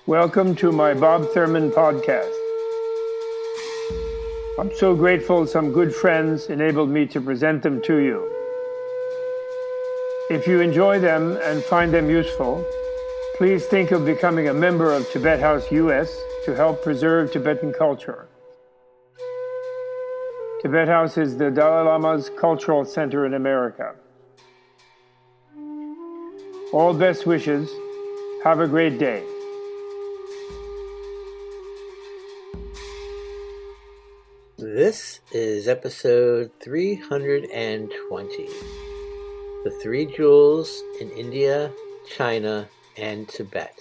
Welcome to my Bob Thurman podcast. I'm so grateful some good friends enabled me to present them to you. If you enjoy them and find them useful, please think of becoming a member of Tibet House US to help preserve Tibetan culture. Tibet House is the Dalai Lama's cultural center in America. All best wishes. Have a great day. This is episode 320, The Three Jewels in India, China, and Tibet.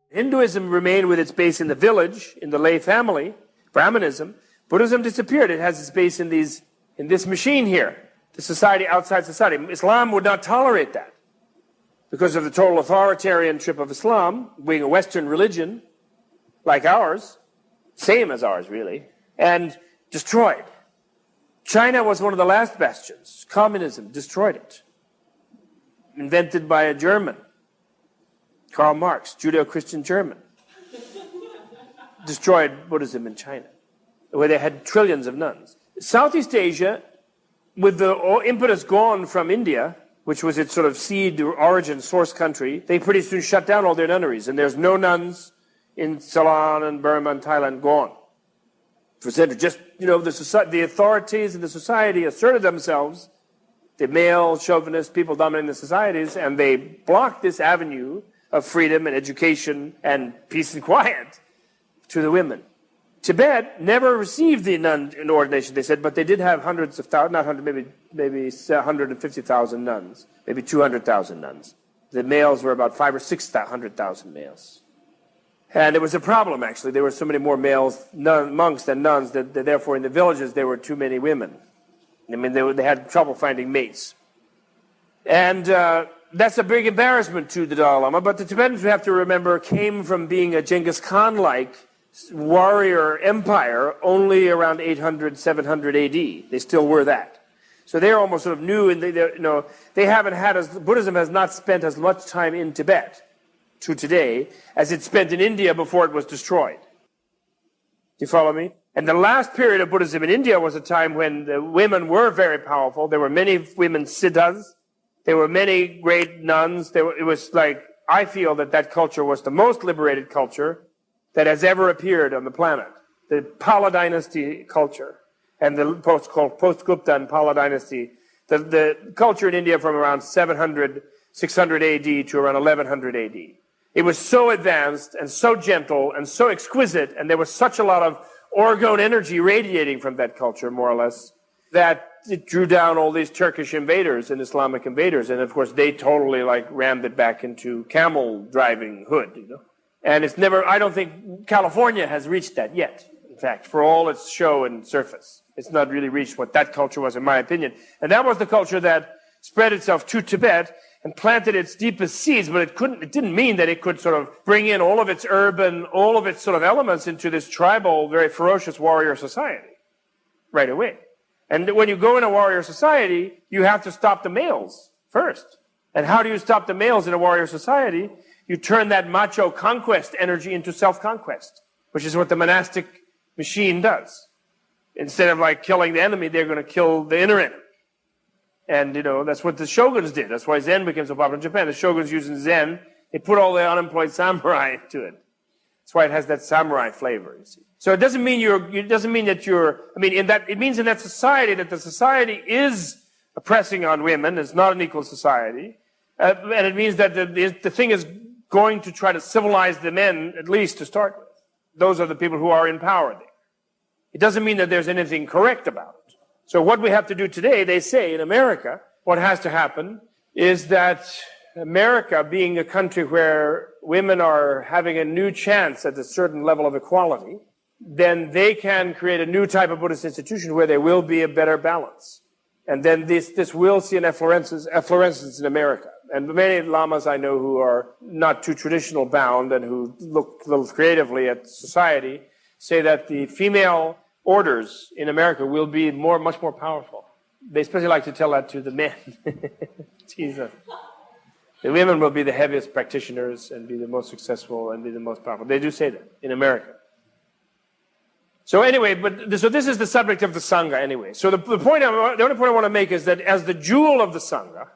Hinduism remained with its base in the village, in the lay family, Brahmanism. Buddhism disappeared. It has its base in this machine here, the society outside society. Islam would not tolerate that because of the total authoritarianship of Islam, being a Western religion like ours, same as ours really, and destroyed. China was one of the last bastions. Communism destroyed it. Invented by a German. Karl Marx, Judeo-Christian German, destroyed Buddhism in China, where they had trillions of nuns. Southeast Asia, with the impetus gone from India, which was its sort of seed origin source country, they pretty soon shut down all their nunneries, and there's no nuns in Ceylon and Burma and Thailand, gone. For centuries, just, the authorities in the society asserted themselves, the male chauvinist people dominating the societies, and they blocked this avenue of freedom and education and peace and quiet to the women. Tibet never received the nun ordination, they said, but they did have hundreds of thousands, not hundred, maybe 150,000 nuns, maybe 200,000 nuns. The males were about 500,000 or 600,000 males. And it was a problem, actually. There were so many more monks than nuns that therefore in the villages there were too many women. I mean, they had trouble finding mates. And that's a big embarrassment to the Dalai Lama, but the Tibetans, we have to remember, came from being a Genghis Khan-like warrior empire only around 800, 700 AD. They still were that. So they're almost sort of new, and they haven't had Buddhism has not spent as much time in Tibet to today as it spent in India before it was destroyed. Do you follow me? And the last period of Buddhism in India was a time when the women were very powerful. There were many women siddhas. There were many great nuns. It was like, I feel that culture was the most liberated culture that has ever appeared on the planet. The Pala dynasty culture and the post-Gupta and Pala dynasty. The culture in India from around 700, 600 AD to around 1100 AD. It was so advanced and so gentle and so exquisite, and there was such a lot of orgone energy radiating from that culture, more or less, that it drew down all these Turkish invaders and Islamic invaders. And of course, they totally rammed it back into camel driving hood, And it's never, I don't think California has reached that yet. In fact, for all its show and surface, it's not really reached what that culture was, in my opinion. And that was the culture that spread itself to Tibet and planted its deepest seeds, but it didn't mean that it could sort of bring in all of its urban, all of its sort of elements into this tribal, very ferocious warrior society right away. And when you go in a warrior society, you have to stop the males first. And how do you stop the males in a warrior society? You turn that macho conquest energy into self-conquest, which is what the monastic machine does. Instead of killing the enemy, they're going to kill the inner enemy. And, that's what the shoguns did. That's why Zen became so popular in Japan. The shoguns using Zen, they put all the unemployed samurai into it. That's why it has that samurai flavor, you see. So it doesn't mean it means in that society that the society is oppressing on women. It's not an equal society. And it means that the thing is going to try to civilize the men, at least to start with. Those are the people who are in power there. It doesn't mean that there's anything correct about it. So what we have to do today, they say in America, what has to happen is that America, being a country where women are having a new chance at a certain level of equality, then they can create a new type of Buddhist institution where there will be a better balance And then this will see an efflorescence in America. And many lamas I know who are not too traditional bound and who look a little creatively at society say that the female orders in America will be much more powerful. They especially like to tell that to the men. Jesus. The women will be the heaviest practitioners and be the most successful and be the most powerful. They do say that in America. So anyway, so this is the subject of the Sangha anyway. So the only point I want to make is that as the jewel of the Sangha,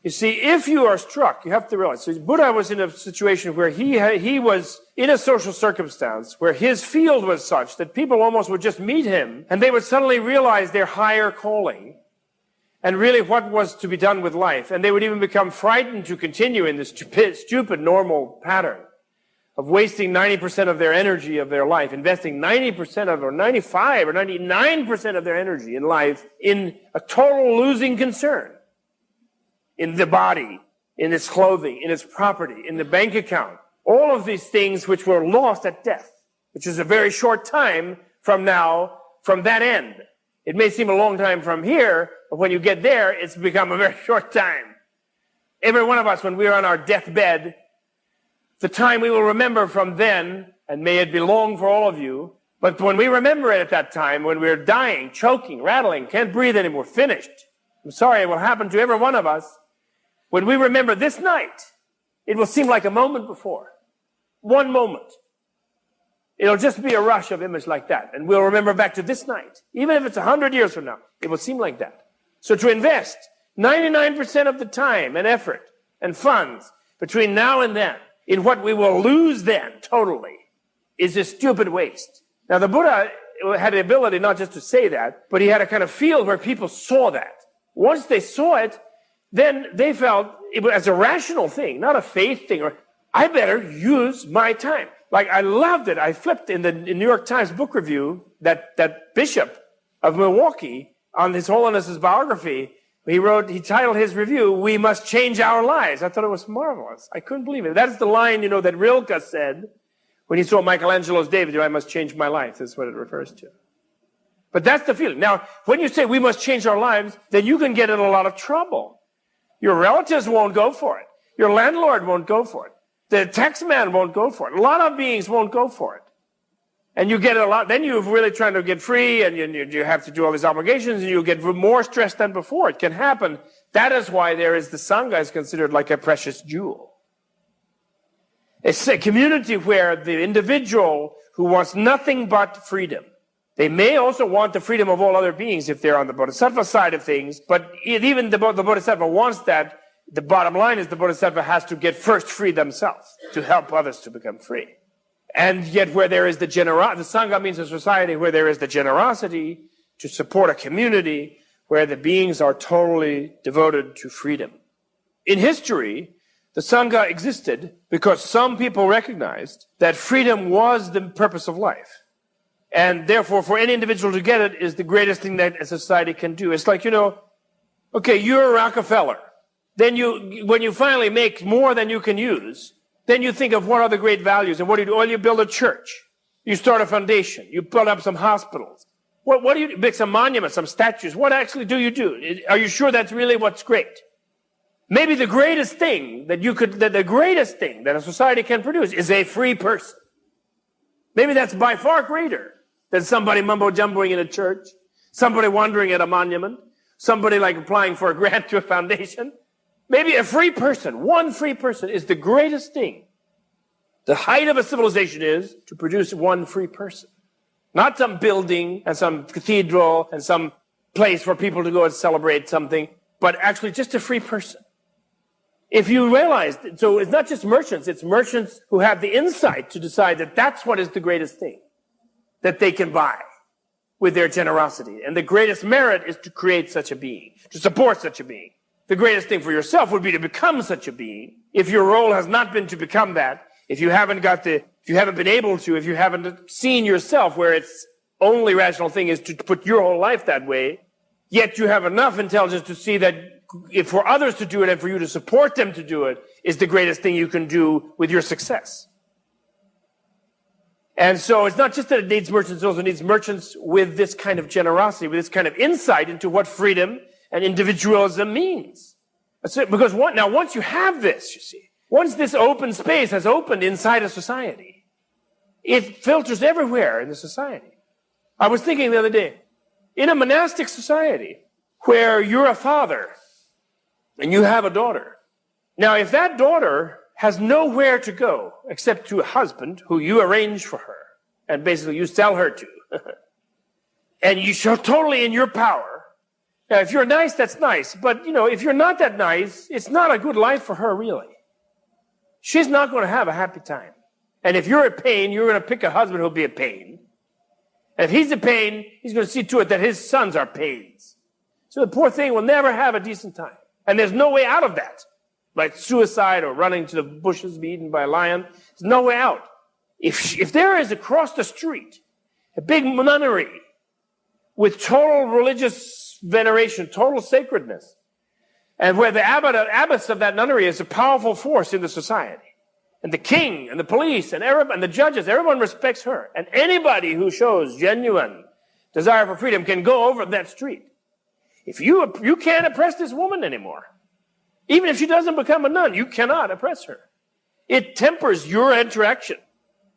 you see, if you are struck, you have to realize, so Buddha was in a situation where he was in a social circumstance where his field was such that people almost would just meet him and they would suddenly realize their higher calling and really what was to be done with life. And they would even become frightened to continue in this stupid normal pattern of wasting 90% of their energy of their life, investing 90% of, or 95 or 99% of their energy in life in a total losing concern. In the body, in its clothing, in its property, in the bank account. All of these things which were lost at death, which is a very short time from now, from that end. It may seem a long time from here, but when you get there, it's become a very short time. Every one of us, when we are on our deathbed, the time we will remember from then, and may it be long for all of you, but when we remember it at that time, when we're dying, choking, rattling, can't breathe anymore, finished. I'm sorry, it will happen to every one of us. When we remember this night, it will seem like a moment before. One moment. It'll just be a rush of image like that. And we'll remember back to this night. Even if it's 100 years from now, it will seem like that. So to invest 99% of the time and effort and funds between now and then in what we will lose then totally is a stupid waste. Now the Buddha had the ability not just to say that, but he had a kind of field where people saw that. Once they saw it, then they felt it was as a rational thing, not a faith thing. Or I better use my time. Like I loved it. I flipped in the New York Times book review that bishop of Milwaukee on His Holiness's biography. He titled his review, "We Must Change Our Lives." I thought it was marvelous. I couldn't believe it. That's the line, that Rilke said when he saw Michelangelo's David, "I must change my life." That's what it refers to. But that's the feeling. Now, when you say we must change our lives, then you can get in a lot of trouble. Your relatives won't go for it. Your landlord won't go for it. The tax man won't go for it. A lot of beings won't go for it. And you get a lot, then you're really trying to get free and you have to do all these obligations and you get more stressed than before. It can happen. That is why the Sangha is considered like a precious jewel. It's a community where the individual who wants nothing but freedom. They may also want the freedom of all other beings if they're on the bodhisattva side of things, but even the bodhisattva wants that. The bottom line is the bodhisattva has to get first free themselves to help others to become free. And yet where there is the Sangha means a society where there is the generosity to support a community where the beings are totally devoted to freedom. In history, the Sangha existed because some people recognized that freedom was the purpose of life. And therefore, for any individual to get it is the greatest thing that a society can do. It's like, okay, you're a Rockefeller. Then when you finally make more than you can use, then you think of what are the great values. And what do you do? Well, you build a church. You start a foundation. You build up some hospitals. What do you do? Make some monuments, some statues. What actually do you do? Are you sure that's really what's great? Maybe the greatest thing that a society can produce is a free person. Maybe that's by far greater than somebody mumbo-jumboing in a church, somebody wandering at a monument, somebody like applying for a grant to a foundation. Maybe a free person, one free person is the greatest thing. The height of a civilization is to produce one free person. Not some building and some cathedral and some place for people to go and celebrate something, but actually just a free person. If you realize, so it's not just merchants, it's merchants who have the insight to decide that that's what is the greatest thing that they can buy with their generosity. And the greatest merit is to create such a being, to support such a being. The greatest thing for yourself would be to become such a being. If your role has not been to become that, if you haven't been able to, if you haven't seen yourself where its only rational thing is to put your whole life that way, yet you have enough intelligence to see that if for others to do it and for you to support them to do it is the greatest thing you can do with your success. And so it's not just that it needs merchants, it also needs merchants with this kind of generosity, with this kind of insight into what freedom and individualism means. Because once you have this, you see, once this open space has opened inside a society, it filters everywhere in the society. I was thinking the other day, in a monastic society where you're a father and you have a daughter. Now, if that daughter has nowhere to go except to a husband who you arrange for her, and basically you sell her to, and you're totally in your power. Now, if you're nice, that's nice. But, if you're not that nice, it's not a good life for her, really. She's not going to have a happy time. And if you're a pain, you're going to pick a husband who'll be a pain. And if he's a pain, he's going to see to it that his sons are pains. So the poor thing will never have a decent time. And there's no way out of that. Like suicide or running to the bushes, be eaten by a lion. There's no way out. If there is across the street a big nunnery with total religious veneration, total sacredness, and where the abbess of that nunnery is a powerful force in the society, and the king and the police and the judges, everyone respects her. And anybody who shows genuine desire for freedom can go over that street. If you can't oppress this woman anymore. Even if she doesn't become a nun, you cannot oppress her. It tempers your interaction.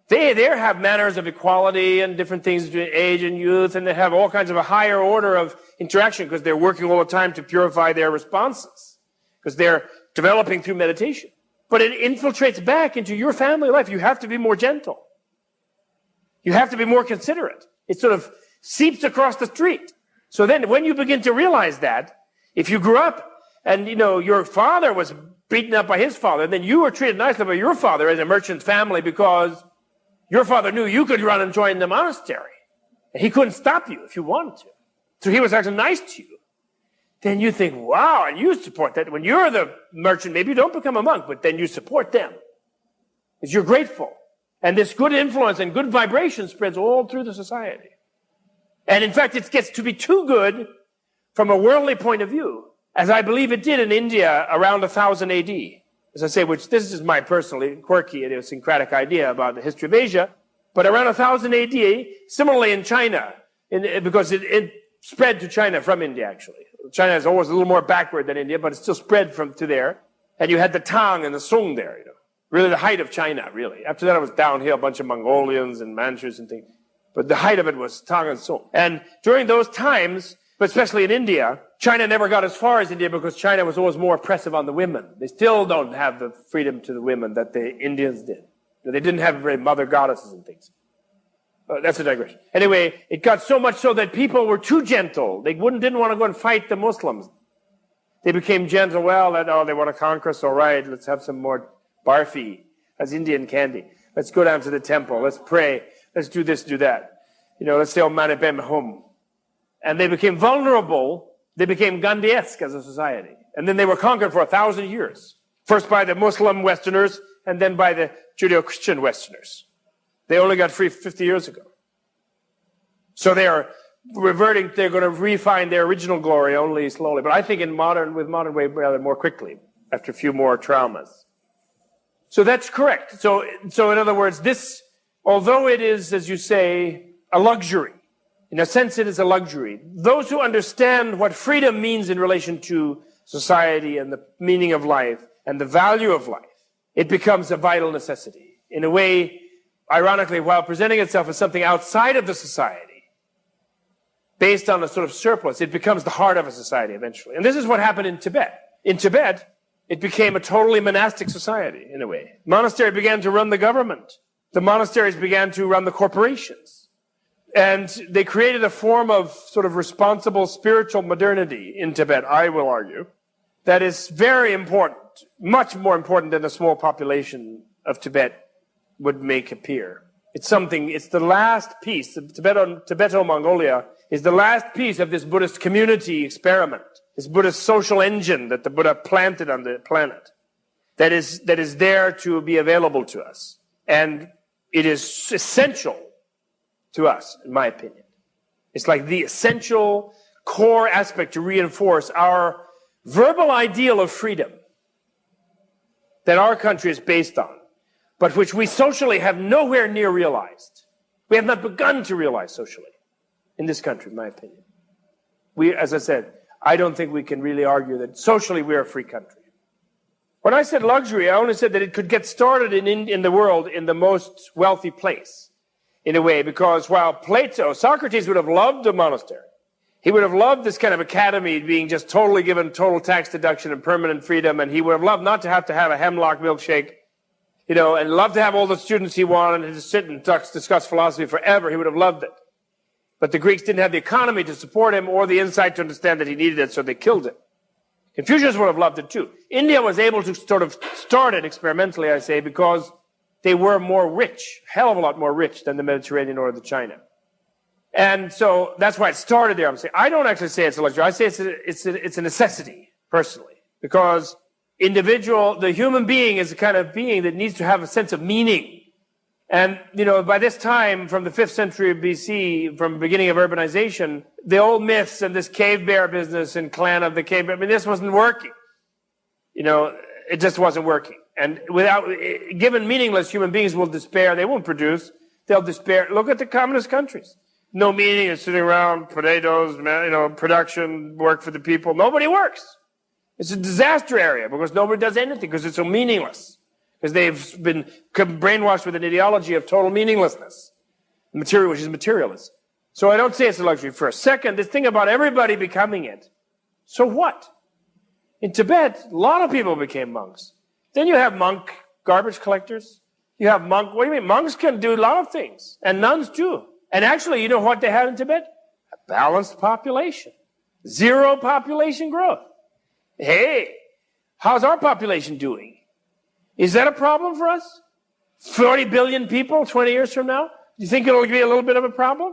They there have manners of equality and different things between age and youth, and they have all kinds of a higher order of interaction because they're working all the time to purify their responses, because they're developing through meditation. But it infiltrates back into your family life. You have to be more gentle. You have to be more considerate. It sort of seeps across the street. So then when you begin to realize that, if you grew up and, your father was beaten up by his father, then you were treated nicely by your father as a merchant family because your father knew you could run and join the monastery. And he couldn't stop you if you wanted to. So he was actually nice to you. Then you think, wow, and you support that. When you're the merchant, maybe you don't become a monk, but then you support them. Because you're grateful. And this good influence and good vibration spreads all through the society. And in fact, it gets to be too good from a worldly point of view, as I believe it did in India around 1000 AD. As I say, which this is my personally quirky, idiosyncratic idea about the history of Asia. But around 1000 AD, similarly in China, because it spread to China from India, actually. China is always a little more backward than India, but it still spread to there. And you had the Tang and the Sung there, Really the height of China, really. After that, it was downhill, a bunch of Mongolians and Manchus and things. But the height of it was Tang and Sung. And during those times, but especially in India, China never got as far as India because China was always more oppressive on the women. They still don't have the freedom to the women that the Indians did. They didn't have very mother goddesses and things. That's a digression. Anyway, it got so much so that people were too gentle. They didn't want to go and fight the Muslims. They became gentle. Well, they want to conquer us. All right, let's have some more barfi. That's Indian candy. Let's go down to the temple. Let's pray. Let's do this, do that. Let's say Om Mani Padme Hum. And they became vulnerable. They became Gandhi-esque as a society. And then they were conquered for 1,000 years. First by the Muslim Westerners, and then by the Judeo-Christian Westerners. They only got free 50 years ago. So they are reverting, they're going to refine their original glory only slowly. But I think with modern way, rather more quickly, after a few more traumas. So that's correct. So in other words, this, although it is, as you say, a luxury, in a sense it is a luxury, those who understand what freedom means in relation to society and the meaning of life and the value of life, it becomes a vital necessity. In a way, ironically, while presenting itself as something outside of the society, based on a sort of surplus, it becomes the heart of a society eventually. And this is what happened in Tibet. In Tibet, it became a totally monastic society, in a way. Monastery began to run the government. The monasteries began to run the corporations. And they created a form of sort of responsible spiritual modernity in Tibet, I will argue, that is very important, much more important than the small population of Tibet would make appear. It's the last piece, Tibeto-Mongolia is the last piece of this Buddhist community experiment, this Buddhist social engine that the Buddha planted on the planet, that is there to be available to us. And it is essential to us, in my opinion. It's like the essential core aspect to reinforce our verbal ideal of freedom that our country is based on, but which we socially have nowhere near realized. We have not begun to realize socially in this country, in my opinion. As I said, I don't think we can really argue that socially we're a free country. When I said luxury, I only said that it could get started in the world in the most wealthy place, in a way, because while Socrates would have loved a monastery, he would have loved this kind of academy being just totally given total tax deduction and permanent freedom, and he would have loved not to have a hemlock milkshake, and loved to have all the students he wanted and to sit and discuss philosophy forever. He would have loved it. But the Greeks didn't have the economy to support him or the insight to understand that he needed it, so they killed him. Confucius would have loved it too. India was able to sort of start it experimentally, I say, because they were more rich, a hell of a lot more rich than the Mediterranean or the China. And so that's why it started there. I'm saying, I don't actually say it's a luxury. I say it's a necessity, personally, because the human being is the kind of being that needs to have a sense of meaning. And, by this time, from the 5th century BC, from the beginning of urbanization, the old myths and this cave bear business and clan of the cave bear, this wasn't working. It just wasn't working. And given meaningless, human beings will despair. They won't produce. They'll despair. Look at the communist countries. No meaning is sitting around, potatoes, production, work for the people. Nobody works. It's a disaster area because nobody does anything because it's so meaningless. Because they've been brainwashed with an ideology of total meaninglessness, which is materialism. So I don't say it's a luxury first. Second, this thing about everybody becoming it. So what? In Tibet, a lot of people became monks. Then you have monk garbage collectors. You have what do you mean? Monks can do a lot of things. And nuns too. And actually, you know what they had in Tibet? A balanced population. 0 population growth. Hey, how's our population doing? Is that a problem for us? 40 billion people 20 years from now? Do you think it'll be a little bit of a problem?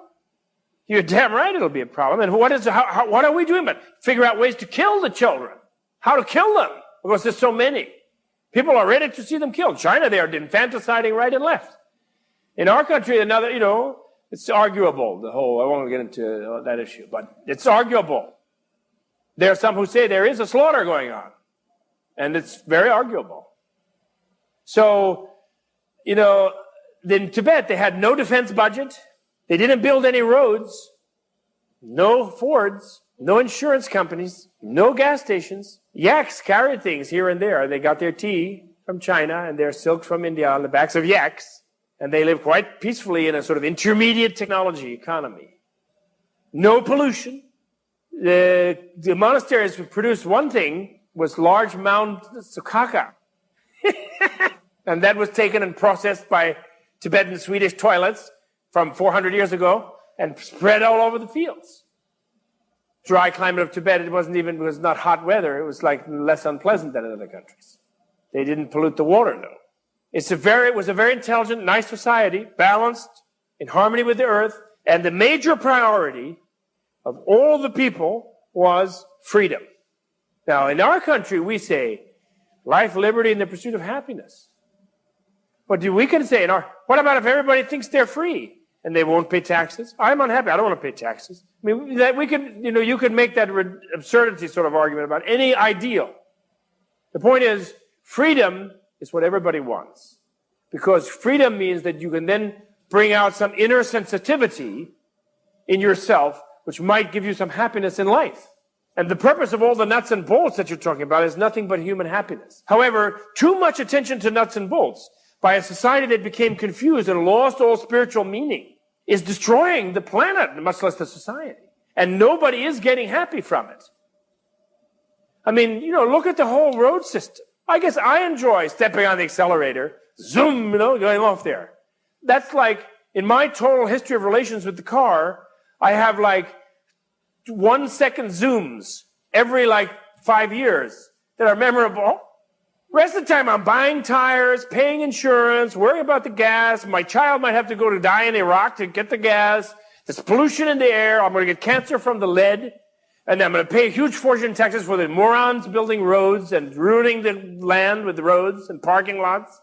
You're damn right it'll be a problem. And what are we doing? But figure out ways to kill the children. How to kill them? Because there's so many. People are ready to see them killed. China, they are infanticiding right and left. In our country, it's arguable, I won't get into that issue, but it's arguable. There are some who say there is a slaughter going on. And it's very arguable. So, in Tibet, they had no defense budget. They didn't build any roads, no Fords, no insurance companies, no gas stations. Yaks carried things here and there. They got their tea from China and their silk from India on the backs of yaks. And they live quite peacefully in a sort of intermediate technology economy. No pollution. The monasteries produced one thing, was large mound sukaka. And that was taken and processed by Tibetan Swedish toilets from 400 years ago and spread all over the fields. Dry climate of Tibet, it was not hot weather. It was like less unpleasant than in other countries. They didn't pollute the water, no. It was a very intelligent, nice society, balanced, in harmony with the earth, and the major priority of all the people was freedom. Now, in our country, we say life, liberty, and the pursuit of happiness. But we can say, what about if everybody thinks they're free and they won't pay taxes? I'm unhappy. I don't want to pay taxes. I mean, you could make that absurdity sort of argument about any ideal. The point is, freedom is what everybody wants. Because freedom means that you can then bring out some inner sensitivity in yourself, which might give you some happiness in life. And the purpose of all the nuts and bolts that you're talking about is nothing but human happiness. However, too much attention to nuts and bolts by a society that became confused and lost all spiritual meaning is destroying the planet, much less the society. And nobody is getting happy from it. I mean, look at the whole road system. I guess I enjoy stepping on the accelerator, zoom, going off there. That's like, in my total history of relations with the car, I have 1 second zooms every 5 years that are memorable. Rest of the time I'm buying tires, paying insurance, worrying about the gas. My child might have to die in Iraq to get the gas. There's pollution in the air. I'm going to get cancer from the lead. And I'm going to pay a huge fortune in taxes for the morons building roads and ruining the land with the roads and parking lots.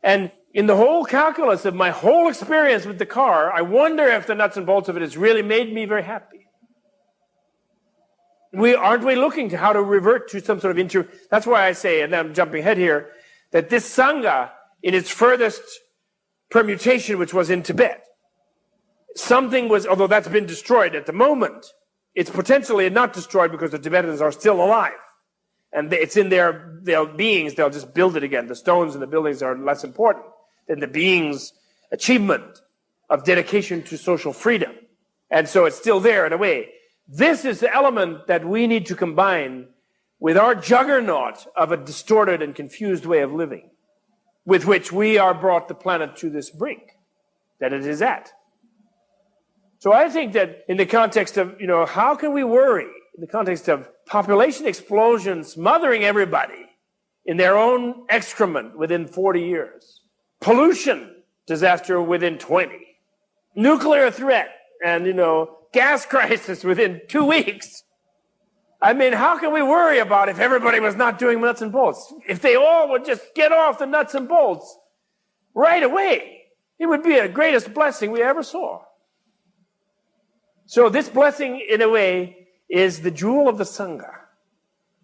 And in the whole calculus of my whole experience with the car, I wonder if the nuts and bolts of it has really made me very happy. Aren't we looking to how to revert to some sort of that's why I say, and I'm jumping ahead here, that this Sangha, in its furthest permutation, which was in Tibet, although that's been destroyed at the moment, it's potentially not destroyed because the Tibetans are still alive. And it's in their beings, they'll just build it again. The stones and the buildings are less important than the being's achievement of dedication to social freedom. And so it's still there in a way. This is the element that we need to combine with our juggernaut of a distorted and confused way of living, with which we are brought the planet to this brink that it is at. So I think that in the context of, how can we worry in the context of population explosion smothering everybody in their own excrement within 40 years, pollution disaster within 20, nuclear threat and, gas crisis within 2 weeks. I mean, how can we worry about if everybody was not doing nuts and bolts? If they all would just get off the nuts and bolts right away, it would be the greatest blessing we ever saw. So this blessing, in a way, is the jewel of the Sangha.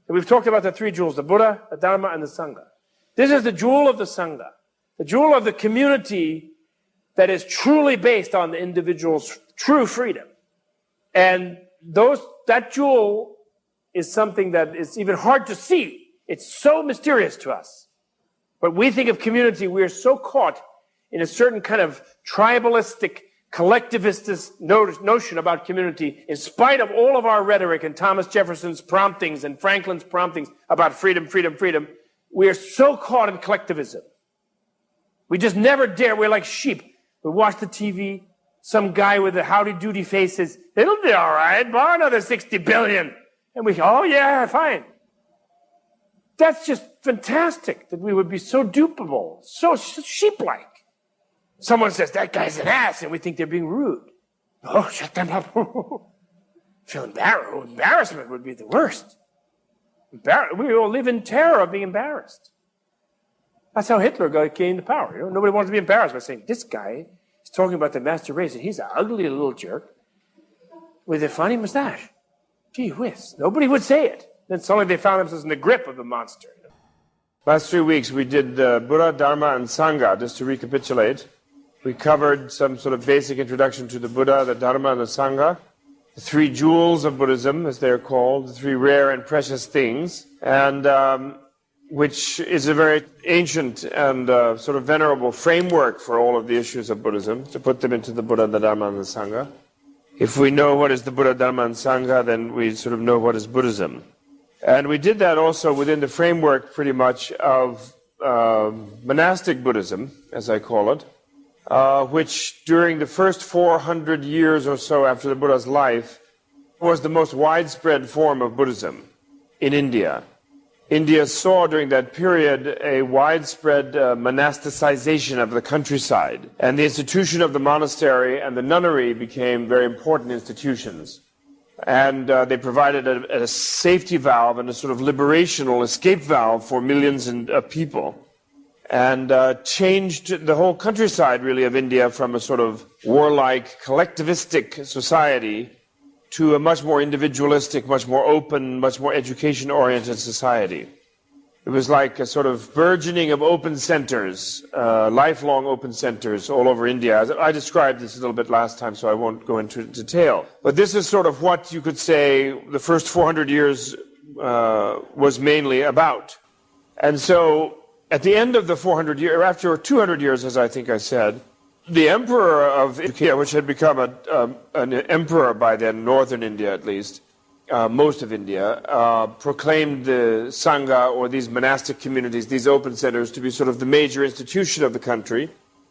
And we've talked about the three jewels, the Buddha, the Dharma, and the Sangha. This is the jewel of the Sangha, the jewel of the community that is truly based on the individual's true freedom. And that jewel is something that is even hard to see. It's so mysterious to us. But we think of community, we're so caught in a certain kind of tribalistic, collectivist notion about community, in spite of all of our rhetoric and Thomas Jefferson's promptings and Franklin's promptings about freedom, freedom, freedom. We are so caught in collectivism. We just never dare. We're like sheep. We watch the TV. Some guy with a howdy-doody face says, it'll be all right, borrow another 60 billion. And we go, oh yeah, fine. That's just fantastic that we would be so dupable, so sheep-like. Someone says, that guy's an ass, and we think they're being rude. Oh, shut them up. Feel embarrassment would be the worst. We all live in terror of being embarrassed. That's how Hitler came to power. Nobody wanted to be embarrassed by saying, this guy is talking about the master race, and he's an ugly little jerk with a funny mustache. Gee whiz. Nobody would say it. Then suddenly they found themselves in the grip of the monster. Last 3 weeks we did the Buddha, Dharma, and Sangha, just to recapitulate. We covered some sort of basic introduction to the Buddha, the Dharma, and the Sangha, the three jewels of Buddhism, as they're called, the three rare and precious things, and which is a very ancient and sort of venerable framework for all of the issues of Buddhism, to put them into the Buddha, the Dharma, and the Sangha. If we know what is the Buddha, Dharma, and Sangha, then we sort of know what is Buddhism. And we did that also within the framework, pretty much, of monastic Buddhism, as I call it, which during the first 400 years or so after the Buddha's life was the most widespread form of Buddhism in India. India saw during that period a widespread monasticization of the countryside, and the institution of the monastery and the nunnery became very important institutions. And they provided a safety valve and a sort of liberational escape valve for millions of people, and changed the whole countryside, really, of India from a sort of warlike, collectivistic society to a much more individualistic, much more open, much more education-oriented society. It was like a sort of burgeoning of open centers, lifelong open centers all over India. I described this a little bit last time, so I won't go into detail. But this is sort of what you could say the first 400 years was mainly about. And so at the end of the 400 years, after 200 years, as I think I said, the emperor of India, which had become an emperor by then, northern India at least, most of India, proclaimed the Sangha, or these monastic communities, these open centers, to be sort of the major institution of the country,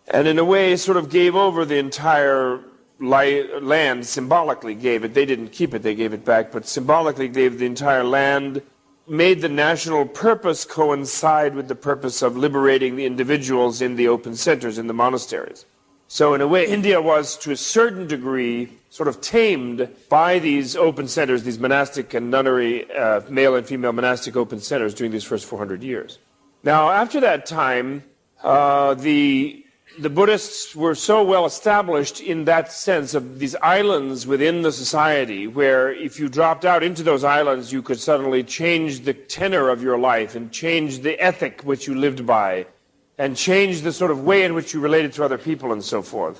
and in a way sort of gave over the entire land, symbolically gave it. They didn't keep it, they gave it back, but symbolically gave the entire land, made the national purpose coincide with the purpose of liberating the individuals in the open centers, in the monasteries. So in a way, India was, to a certain degree, sort of tamed by these open centers, these monastic and nunnery, male and female monastic open centers during these first 400 years. Now, after that time, the Buddhists were so well established in that sense of these islands within the society, where if you dropped out into those islands, you could suddenly change the tenor of your life and change the ethic which you lived by, and change the sort of way in which you related to other people and so forth.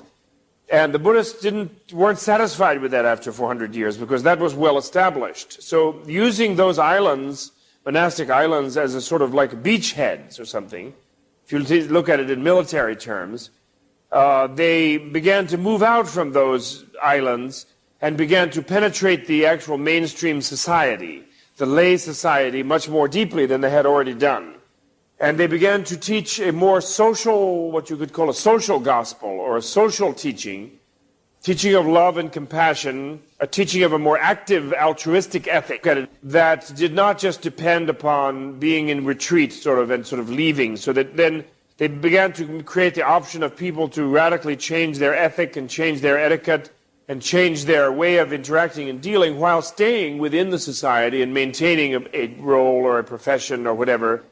And the Buddhists weren't satisfied with that after 400 years because that was well established. So using those islands, monastic islands, as a sort of like beachheads or something, if you look at it in military terms, they began to move out from those islands and began to penetrate the actual mainstream society, the lay society, much more deeply than they had already done. And they began to teach a more social, what you could call a social gospel, or a social teaching of love and compassion, a teaching of a more active altruistic ethic that did not just depend upon being in retreat and leaving, so that then they began to create the option of people to radically change their ethic and change their etiquette and change their way of interacting and dealing while staying within the society and maintaining a role or a profession or whatever.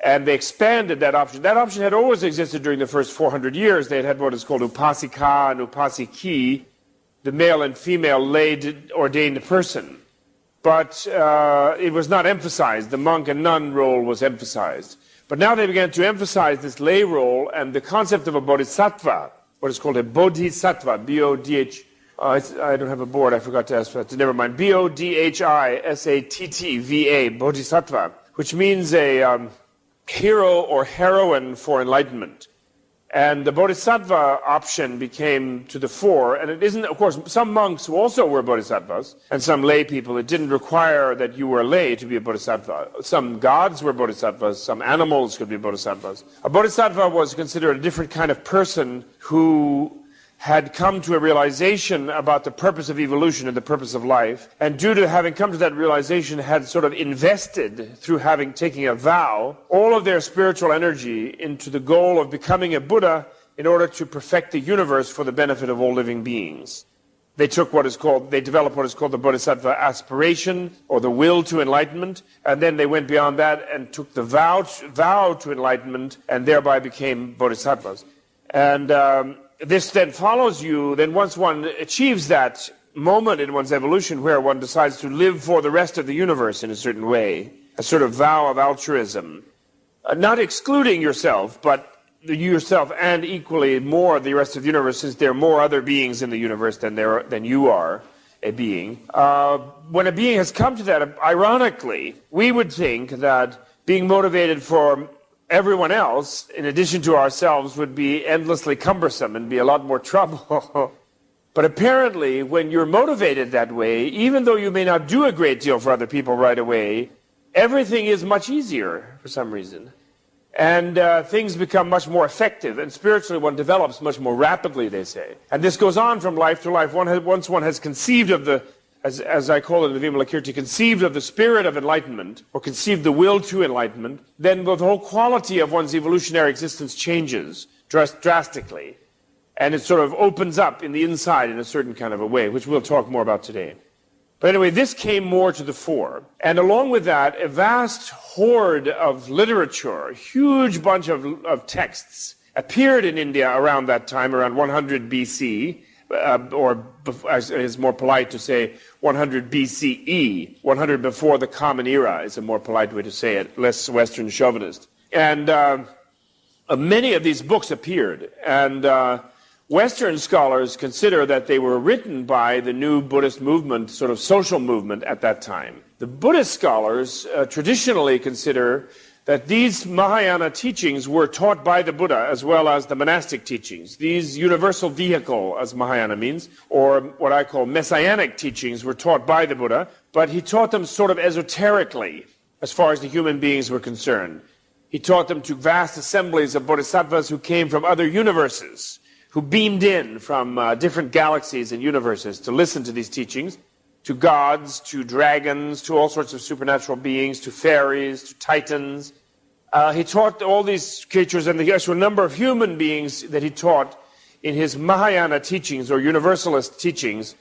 And they expanded that option. That option had always existed during the first 400 years. They had what is called upasika and upasiki, the male and female lay ordained person. But it was not emphasized. The monk and nun role was emphasized. But now they began to emphasize this lay role and the concept of a bodhisattva, what is called a bodhisattva, B-O-D-H. I don't have a board, I forgot to ask for that. Never mind. B-O-D-H-I-S-A-T-T-V-A, bodhisattva, which means a hero or heroine for enlightenment. And the bodhisattva option became to the fore, and it isn't, of course, some monks who also were bodhisattvas, and some lay people, it didn't require that you were lay to be a bodhisattva. Some gods were bodhisattvas, some animals could be bodhisattvas. A bodhisattva was considered a different kind of person who had come to a realization about the purpose of evolution and the purpose of life, and due to having come to that realization had sort of invested, through taking a vow, all of their spiritual energy into the goal of becoming a Buddha in order to perfect the universe for the benefit of all living beings. They developed what is called the bodhisattva aspiration, or the will to enlightenment, and then they went beyond that and took the vow to enlightenment, and thereby became bodhisattvas. And this then follows you, then once one achieves that moment in one's evolution where one decides to live for the rest of the universe in a certain way, a sort of vow of altruism, not excluding yourself, but yourself and equally more the rest of the universe, since there are more other beings in the universe than you are a being. When a being has come to that, ironically, we would think that being motivated for everyone else, in addition to ourselves, would be endlessly cumbersome and be a lot more trouble. But apparently, when you're motivated that way, even though you may not do a great deal for other people right away, everything is much easier for some reason. And things become much more effective, and spiritually one develops much more rapidly, they say. And this goes on from life to life. Once one has conceived of the, as I call it in the Vimalakirti, conceived of the spirit of enlightenment, or conceived the will to enlightenment, then the whole quality of one's evolutionary existence changes drastically. And it sort of opens up in the inside in a certain kind of a way, which we'll talk more about today. But anyway, this came more to the fore. And along with that, a vast horde of literature, a huge bunch of texts, appeared in India around that time, around 100 BC, or as is more polite to say 100 BCE, 100 before the Common Era is a more polite way to say it, less Western chauvinist. And many of these books appeared, and Western scholars consider that they were written by the new Buddhist movement, sort of social movement at that time. The Buddhist scholars traditionally consider that these Mahayana teachings were taught by the Buddha as well as the monastic teachings. These universal vehicle, as Mahayana means, or what I call messianic teachings, were taught by the Buddha, but he taught them sort of esoterically as far as the human beings were concerned. He taught them to vast assemblies of bodhisattvas who came from other universes, who beamed in from different galaxies and universes to listen to these teachings, to gods, to dragons, to all sorts of supernatural beings, to fairies, to titans. He taught all these creatures, and the actual number of human beings that he taught in his Mahayana teachings or universalist teachings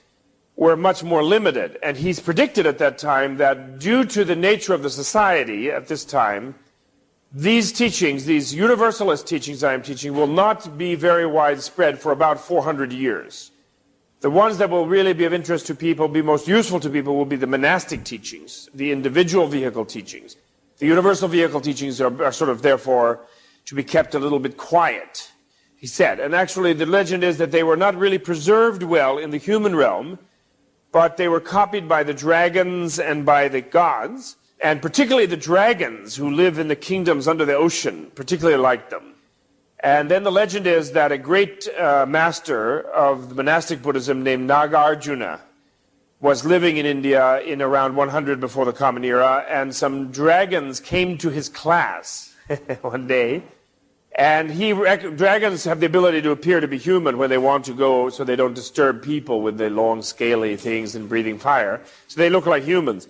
were much more limited. And he's predicted at that time that due to the nature of the society at this time, these teachings, these universalist teachings I am teaching, will not be very widespread for about 400 years. The ones that will really be of interest to people, be most useful to people, will be the monastic teachings, the individual vehicle teachings. The universal vehicle teachings are sort of, therefore, to be kept a little bit quiet. he said. And actually the legend is that they were not really preserved well in the human realm, but they were copied by the dragons and by the gods, and particularly the dragons who live in the kingdoms under the ocean, particularly liked them. And then the legend is that a great master of the monastic Buddhism named Nagarjuna was living in India in around 100 before the Common Era, and some dragons came to his class one day. And dragons have the ability to appear to be human when they want to go, so they don't disturb people with their long scaly things and breathing fire. So they look like humans.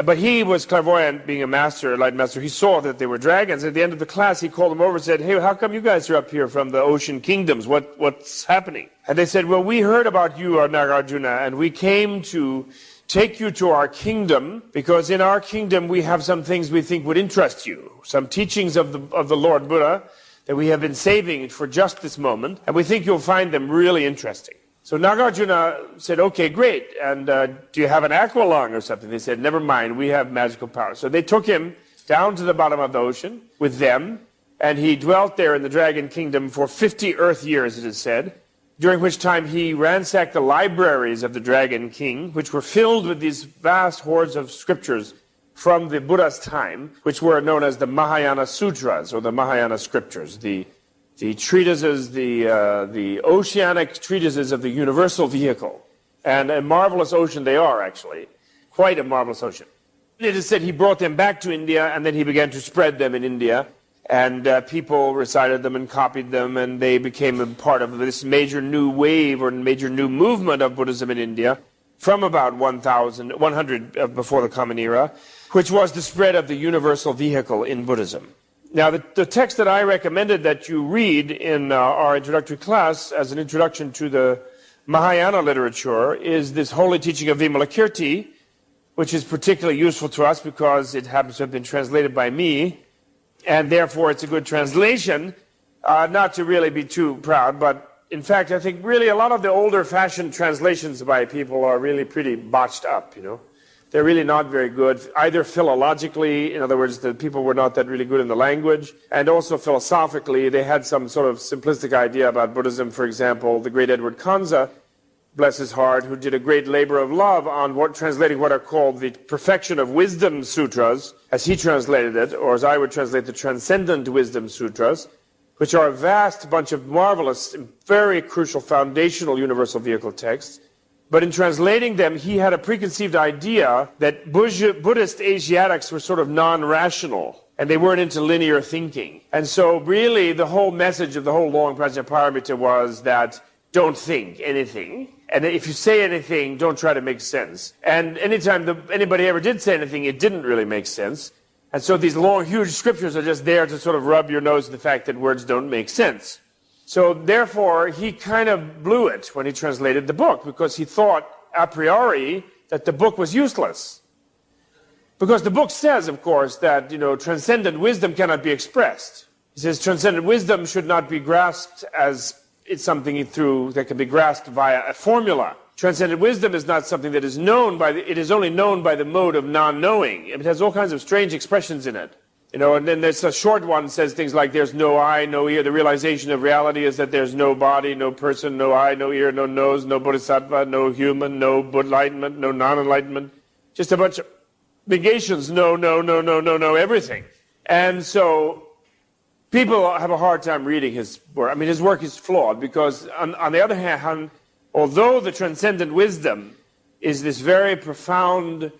But he was clairvoyant, being a master, a light master. He saw that they were dragons. At the end of the class, he called them over and said, "Hey, how come you guys are up here from the ocean kingdoms? What's happening?" And they said, "Well, we heard about you, Nagarjuna, and we came to take you to our kingdom, because in our kingdom we have some things we think would interest you, some teachings of the Lord Buddha that we have been saving for just this moment, and we think you'll find them really interesting." So Nagarjuna said, "Okay, great, and do you have an aqualung or something?" They said, "Never mind, we have magical powers." So they took him down to the bottom of the ocean with them, and he dwelt there in the dragon kingdom for 50 earth years, it is said, during which time he ransacked the libraries of the dragon king, which were filled with these vast hordes of scriptures from the Buddha's time, which were known as the Mahayana Sutras, or the Mahayana scriptures, the treatises, the oceanic treatises of the universal vehicle. And a marvelous ocean they are, actually. Quite a marvelous ocean. It is said he brought them back to India, and then he began to spread them in India. And people recited them and copied them, and they became a part of this major new wave or major new movement of Buddhism in India from about 100 before the Common Era, which was the spread of the universal vehicle in Buddhism. Now, the text that I recommended that you read in our introductory class as an introduction to the Mahayana literature is this holy teaching of Vimalakirti, which is particularly useful to us because it happens to have been translated by me, and therefore it's a good translation, not to really be too proud, but in fact I think really a lot of the older-fashioned translations by people are really pretty botched up, you know. They're really not very good, either philologically, in other words, the people were not that really good in the language, and also philosophically, they had some sort of simplistic idea about Buddhism. For example, the great Edward Kanza, bless his heart, who did a great labor of love on translating what are called the Perfection of Wisdom Sutras, as he translated it, or as I would translate the Transcendent Wisdom Sutras, which are a vast bunch of marvelous, very crucial, foundational universal vehicle texts. But in translating them, he had a preconceived idea that Buddhist Asiatics were sort of non-rational, and they weren't into linear thinking. And so really the whole message of the whole long Prajnaparamita was that don't think anything, and if you say anything, don't try to make sense. And anytime anybody ever did say anything, it didn't really make sense. And so these long, huge scriptures are just there to sort of rub your nose in the fact that words don't make sense. So therefore, he kind of blew it when he translated the book, because he thought a priori that the book was useless. Because the book says, of course, that, you know, transcendent wisdom cannot be expressed. He says transcendent wisdom should not be grasped as it's something that can be grasped via a formula. Transcendent wisdom is not something that is known it is only known by the mode of non-knowing. It has all kinds of strange expressions in it. You know, and then there's a short one that says things like there's no eye, no ear. The realization of reality is that there's no body, no person, no eye, no ear, no nose, no bodhisattva, no human, no enlightenment, no non-enlightenment. Just a bunch of negations, no, everything. And so people have a hard time reading his work. I mean, his work is flawed because, on the other hand, although the transcendent wisdom is this very profound,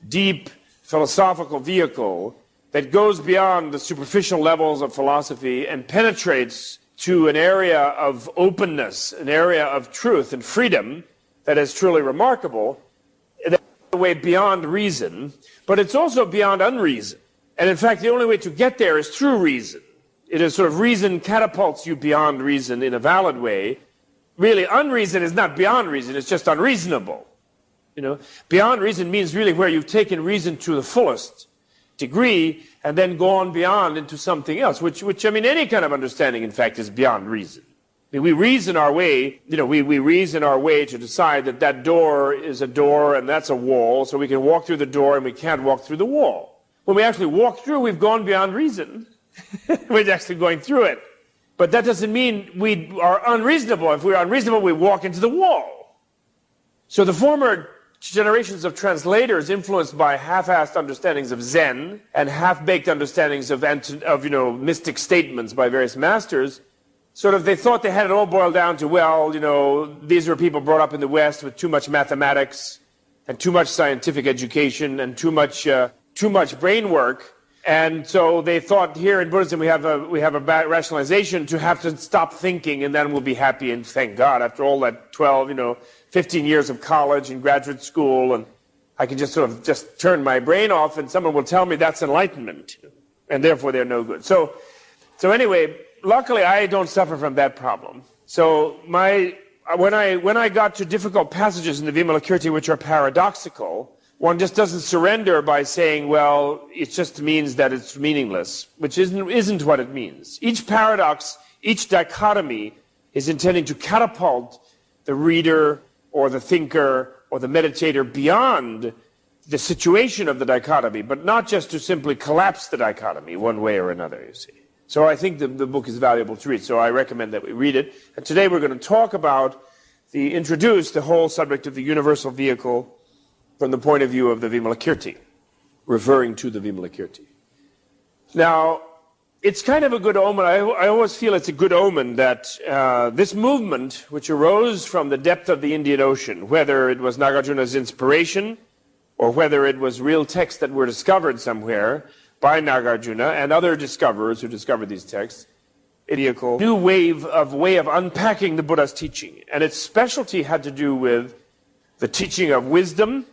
deep, philosophical vehicle that goes beyond the superficial levels of philosophy and penetrates to an area of openness, an area of truth and freedom that is truly remarkable, that's the way beyond reason, but it's also beyond unreason. And in fact, the only way to get there is through reason. It is sort of reason catapults you beyond reason in a valid way. Really, unreason is not beyond reason, it's just unreasonable. You know, beyond reason means really where you've taken reason to the fullest degree and then gone beyond into something else, which I mean, any kind of understanding, in fact, is beyond reason. I mean, we reason our way, you know, we reason our way to decide that that door is a door and that's a wall, so we can walk through the door and we can't walk through the wall. When we actually walk through, we've gone beyond reason. We're actually going through it. But that doesn't mean we are unreasonable. If we're unreasonable, we walk into the wall. So the former generations of translators, influenced by half-assed understandings of Zen and half-baked understandings of mystic statements by various masters, they thought they had it all boiled down to, well, these were people brought up in the West with too much mathematics and too much scientific education and too much brain work. And so they thought here in Buddhism we have a bad rationalization to have to stop thinking, and then we'll be happy, and thank God after all that 12, 15 years of college and graduate school, and I can just turn my brain off, and someone will tell me that's enlightenment, and therefore they're no good. So anyway, luckily I don't suffer from that problem. So when I got to difficult passages in the Vimalakirti which are paradoxical, one just doesn't surrender by saying, well, it just means that it's meaningless, which isn't what it means. Each paradox, each dichotomy is intending to catapult the reader or the thinker or the meditator beyond the situation of the dichotomy, but not just to simply collapse the dichotomy one way or another, you see. So I think the book is valuable to read, so I recommend that we read it. And today we're going to talk about introduce the whole subject of the universal vehicle from the point of view of the Vimalakirti, referring to the Vimalakirti. Now, it's kind of a good omen. I always feel it's a good omen that this movement, which arose from the depth of the Indian Ocean, whether it was Nagarjuna's inspiration or whether it was real texts that were discovered somewhere by Nagarjuna and other discoverers who discovered these texts, a new way of unpacking the Buddha's teaching. And its specialty had to do with the teaching of wisdom,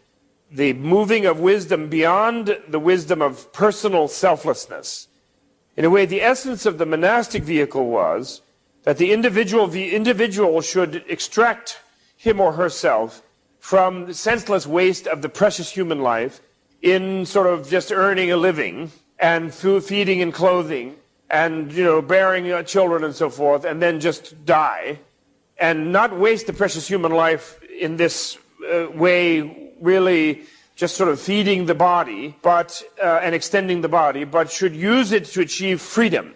the moving of wisdom beyond the wisdom of personal selflessness. In a way, the essence of the monastic vehicle was that the individual should extract him or herself from the senseless waste of the precious human life in just earning a living and feeding and clothing and bearing children and so forth, and then just die, and not waste the precious human life in this way, really just feeding the body and extending the body, but should use it to achieve freedom.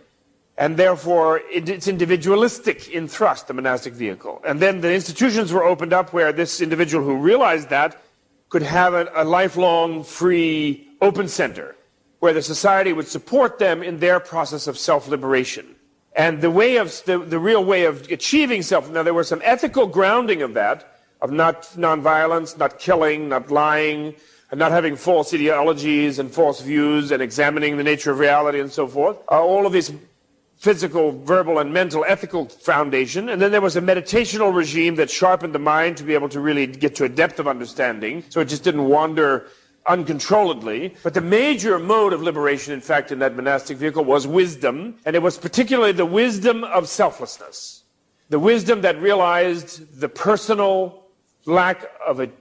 And therefore, it's individualistic in thrust, the monastic vehicle. And then the institutions were opened up where this individual who realized that could have a lifelong, free, open center, where the society would support them in their process of self-liberation. And the real way of achieving now there was some ethical grounding of that, of not nonviolence, not killing, not lying, and not having false ideologies and false views and examining the nature of reality and so forth. All of these physical, verbal, and mental ethical foundation. And then there was a meditational regime that sharpened the mind to be able to really get to a depth of understanding, so it just didn't wander uncontrolledly. But the major mode of liberation, in fact, in that monastic vehicle was wisdom, and it was particularly the wisdom of selflessness. The wisdom that realized the personal lack of an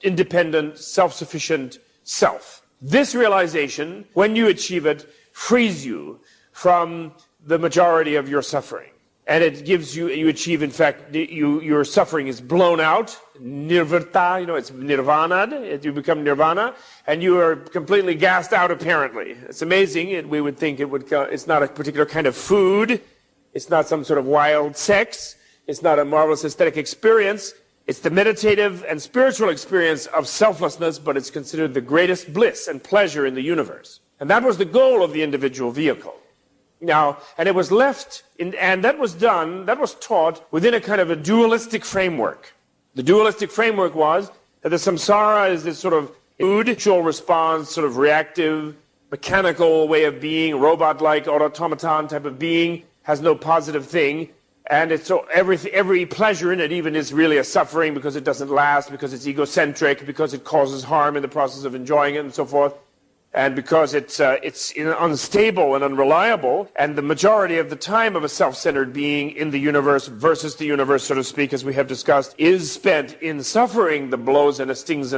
independent, self-sufficient self. This realization, when you achieve it, frees you from the majority of your suffering. And it gives you achieve, in fact, your suffering is blown out, nirvarta, it's nirvana, you become nirvana, and you are completely gassed out, apparently. It's amazing. We would think it's not a particular kind of food, it's not some sort of wild sex, it's not a marvelous aesthetic experience. It's the meditative and spiritual experience of selflessness, but it's considered the greatest bliss and pleasure in the universe. And that was the goal of the individual vehicle. Now, and it was that was taught within a kind of a dualistic framework. The dualistic framework was that the samsara is this individual response, reactive, mechanical way of being, robot-like, automaton type of being, has no positive thing. And it's every pleasure in it even is really a suffering because it doesn't last, because it's egocentric, because it causes harm in the process of enjoying it and so forth, and because it's unstable and unreliable. And the majority of the time of a self-centered being in the universe versus the universe, so to speak, as we have discussed, is spent in suffering the blows and the slings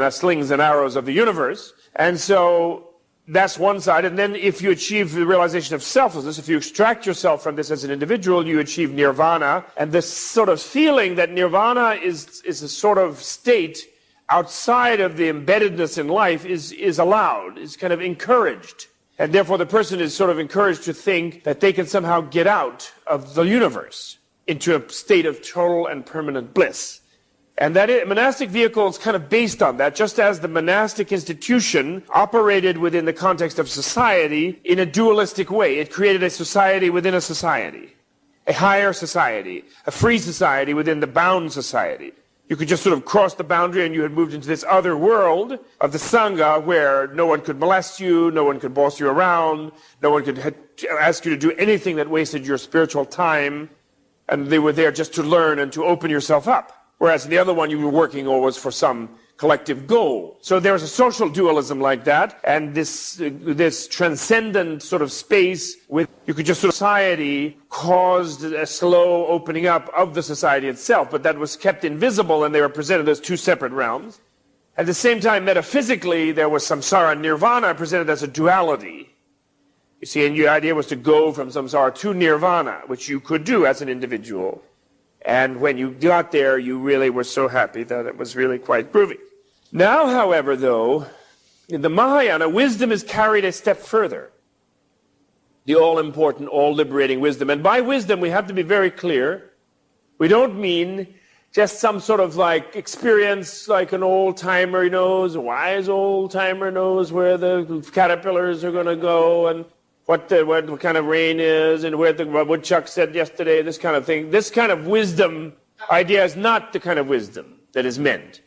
and arrows of the universe. And so that's one side. And then if you achieve the realization of selflessness, if you extract yourself from this as an individual, you achieve nirvana. And this sort of feeling that nirvana is a sort of state outside of the embeddedness in life is allowed, is kind of encouraged. And therefore the person is sort of encouraged to think that they can somehow get out of the universe into a state of total and permanent bliss. And that monastic vehicle is kind of based on that, just as the monastic institution operated within the context of society in a dualistic way. It created a society within a society, a higher society, a free society within the bound society. You could just sort of cross the boundary and you had moved into this other world of the Sangha where no one could molest you, no one could boss you around, no one could ask you to do anything that wasted your spiritual time, and they were there just to learn and to open yourself up. Whereas in the other one you were working always for some collective goal. So there was a social dualism like that, and this transcendent sort of space with, you could just sort of, society caused a slow opening up of the society itself, but that was kept invisible and they were presented as two separate realms. At the same time, metaphysically, there was samsara and nirvana presented as a duality. You see, and your idea was to go from samsara to nirvana, which you could do as an individual. And when you got there, you really were so happy that it was really quite groovy. Now, however, though, in the Mahayana, wisdom is carried a step further. The all-important, all-liberating wisdom. And by wisdom, we have to be very clear. We don't mean just some sort of like experience like an old-timer knows, a wise old-timer knows where the caterpillars are going to go and what kind of rain is, and where the woodchuck said yesterday, this kind of thing. This kind of wisdom idea is not the kind of wisdom that is meant.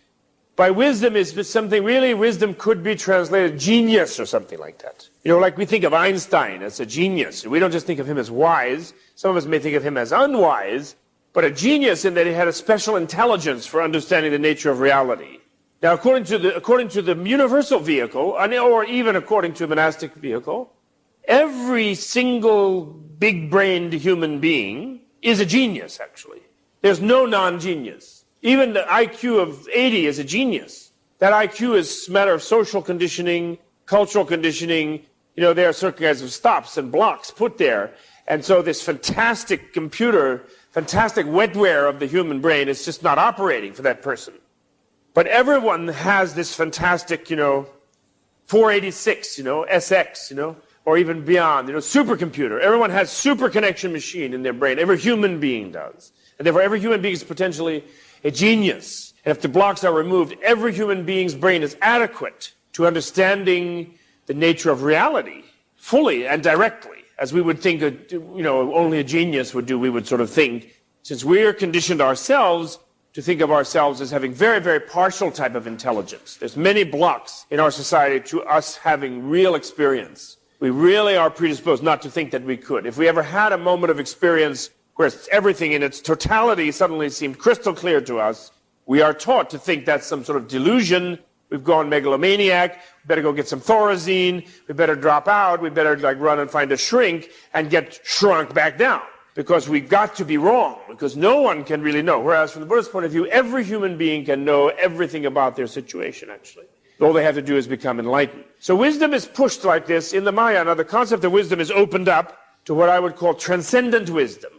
By wisdom is something, really, wisdom could be translated genius or something like that. You know, like we think of Einstein as a genius. We don't just think of him as wise. Some of us may think of him as unwise, but a genius in that he had a special intelligence for understanding the nature of reality. Now, according to the universal vehicle, or even according to the monastic vehicle, every single big-brained human being is a genius, actually. There's no non-genius. Even the IQ of 80 is a genius. That IQ is a matter of social conditioning, cultural conditioning. You know, there are certain kinds of stops and blocks put there. And so this fantastic computer, fantastic wetware of the human brain is just not operating for that person. But everyone has this fantastic, 486, SX, or even beyond, supercomputer. Everyone has super connection machine in their brain. Every human being does. And therefore, every human being is potentially a genius. And if the blocks are removed, every human being's brain is adequate to understanding the nature of reality fully and directly, as we would think, only a genius would do. We would sort of think, since we're conditioned ourselves to think of ourselves as having very, very partial type of intelligence. There's many blocks in our society to us having real experience. We really are predisposed not to think that we could. If we ever had a moment of experience where everything in its totality suddenly seemed crystal clear to us, we are taught to think that's some sort of delusion. We've gone megalomaniac. We better go get some Thorazine. We better drop out. We better run and find a shrink and get shrunk back down. Because we've got to be wrong. Because no one can really know. Whereas from the Buddhist point of view, every human being can know everything about their situation, actually. All they have to do is become enlightened. So wisdom is pushed like this. In the Mahayana, the concept of wisdom is opened up to what I would call transcendent wisdom.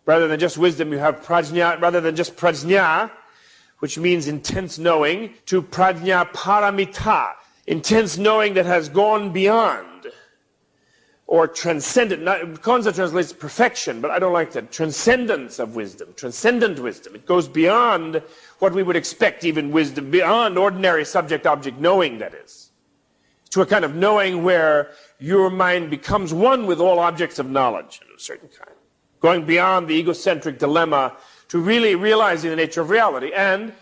Rather than just wisdom, you have prajna, rather than just prajna, which means intense knowing, to prajna paramita, intense knowing that has gone beyond, or transcendent. Kansa translates perfection, but I don't like that. Transcendence of wisdom, transcendent wisdom. It goes beyond what we would expect, even wisdom, beyond ordinary subject-object knowing, that is, to a kind of knowing where your mind becomes one with all objects of knowledge of a certain kind, going beyond the egocentric dilemma to really realizing the nature of reality. And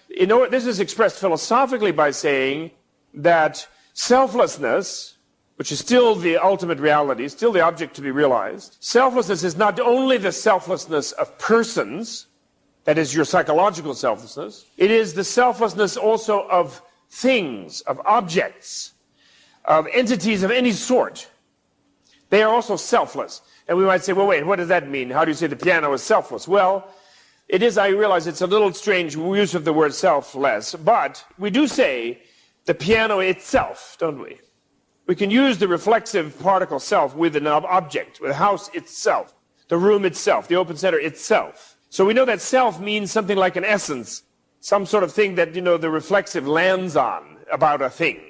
this is expressed philosophically by saying that selflessness, which is still the ultimate reality, still the object to be realized, selflessness is not only the selflessness of persons, that is your psychological selflessness, it is the selflessness also of things, of objects, of entities of any sort. They are also selfless. And we might say, well, wait, what does that mean? How do you say the piano is selfless? Well, it is, I realize it's a little strange use of the word selfless, but we do say the piano itself, don't we? We can use the reflexive particle self with an object, with the house itself, the room itself, the open center itself. So we know that self means something like an essence, some sort of thing that, the reflexive lands on about a thing,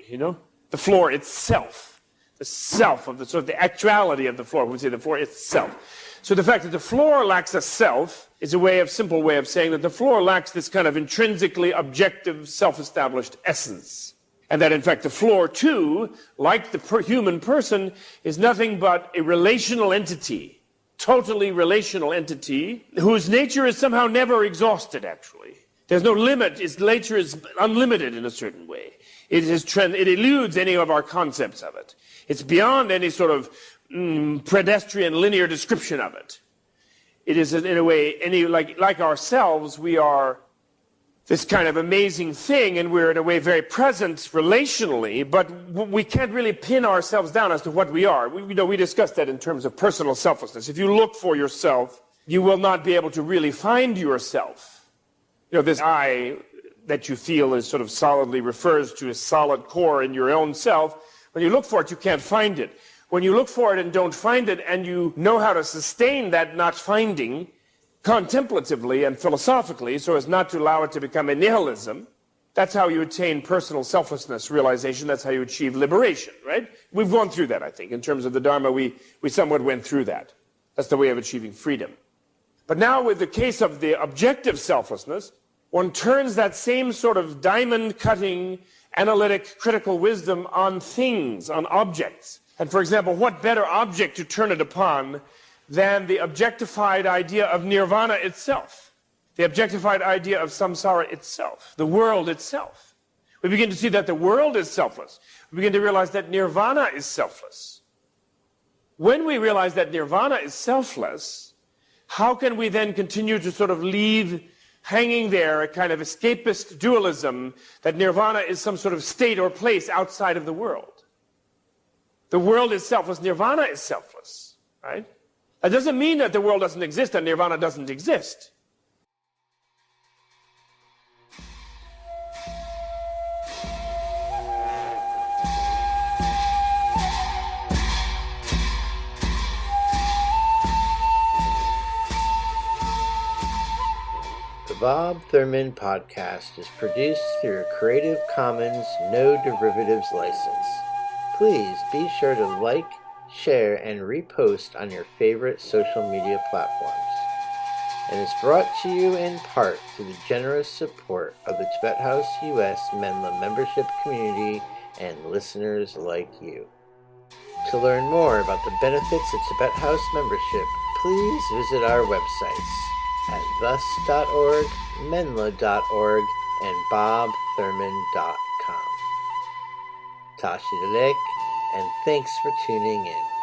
the floor itself. the self of the sort of the actuality of the floor. When we say the floor, it's self. So the fact that the floor lacks a self is a simple way of saying that the floor lacks this kind of intrinsically objective, self-established essence. And that in fact the floor too, like the human person, is nothing but a relational entity, totally relational entity, whose nature is somehow never exhausted actually. There's no limit, its nature is unlimited in a certain way. It eludes any of our concepts of it. It's beyond any sort of pedestrian linear description of it. It is in a way, like ourselves, we are this kind of amazing thing, and we're in a way very present relationally, but we can't really pin ourselves down as to what we are. We discussed that in terms of personal selflessness. If you look for yourself, you will not be able to really find yourself. This I that you feel is sort of solidly refers to a solid core in your own self. When you look for it, you can't find it. When you look for it and don't find it, and you know how to sustain that not finding contemplatively and philosophically so as not to allow it to become a nihilism, that's how you attain personal selflessness realization. That's how you achieve liberation, right? We've gone through that, I think. In terms of the Dharma, we somewhat went through that. That's the way of achieving freedom. But now with the case of the objective selflessness, one turns that same sort of diamond-cutting, analytic, critical wisdom on things, on objects. And for example, what better object to turn it upon than the objectified idea of nirvana itself, the objectified idea of samsara itself, the world itself. We begin to see that the world is selfless. We begin to realize that nirvana is selfless. When we realize that nirvana is selfless, how can we then continue to sort of leave hanging there a kind of escapist dualism that nirvana is some sort of state or place outside of the world? The world is selfless, nirvana is selfless, right? That doesn't mean that the world doesn't exist and nirvana doesn't exist. The Bob Thurman podcast is produced through a Creative Commons No Derivatives license. Please be sure to like, share, and repost on your favorite social media platforms. And it's brought to you in part through the generous support of the Tibet House US Menla membership community and listeners like you. To learn more about the benefits of Tibet House membership, please visit our websites at thus.org, menla.org, and bobthurman.com. Tashi Delek, and thanks for tuning in.